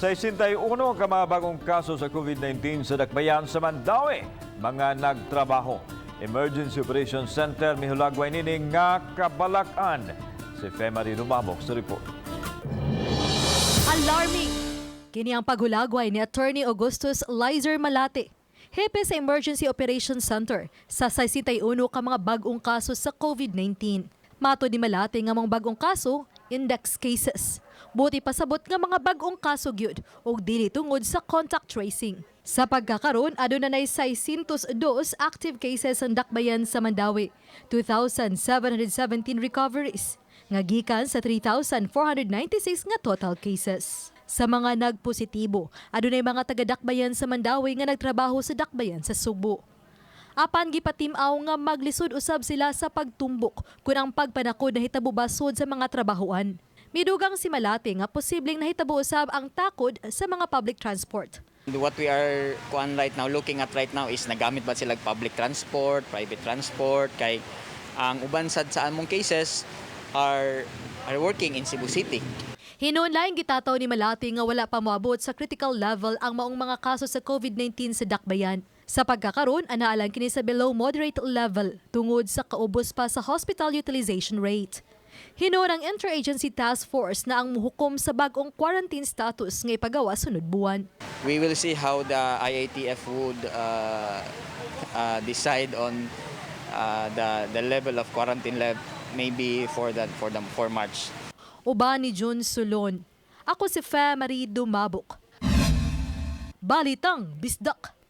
61 ka mga bagong kaso sa COVID-19 sa Dakbayan sa Mandaue. Mga nagtrabaho. Emergency Operations Center mihulagway nini nga kabalakan. Si Femari Lumabok sa report. Alarming! Kini ang paghulagway ni Attorney Augustus Lizer Malate, hepe sa Emergency Operations Center sa 61 ka mga bagong kaso sa COVID-19. Mato ni Malate nga mga bagong kaso, index cases. Buti pasabot nga mga bagong kaso gyud ug dili tungod sa contact tracing. Sa pagkakaroon, aduna nay 602 active cases ang dakbayan sa Mandaue, 2,717 recoveries, nga gikan sa 3,496 nga total cases. Sa mga nagpositibo, adunay mga taga-dakbayan sa Mandaue nga nagtrabaho sa dakbayan sa Subo. Apan gipatimaw nga maglisod usab sila sa pagtumbok kun ang pagpanakod nahitabo basod sa mga trabahoan. Midugang si Malate nga posibleng nahitabo usab ang takod sa mga public transport. What we are looking at right now is nagamit ba sila public transport, private transport, kay ang uban sad sa among cases are working in Cebu City. Hinunlaing gitataw ni Malate nga wala pa moabot sa critical level ang maong mga kaso sa COVID-19 sa dakbayan. Sa pagkakaroon, anaalang kini sa below moderate level tungod sa kaubos pa sa hospital utilization rate. Hinuon ang Interagency Task Force na ang muhukom sa bagong quarantine status nga ipagawa sunod buwan. We will see how the IATF would decide on the level of quarantine maybe for March. Uban ni June Sulon. Ako si Femari Dumabok. Balitang Bisdak.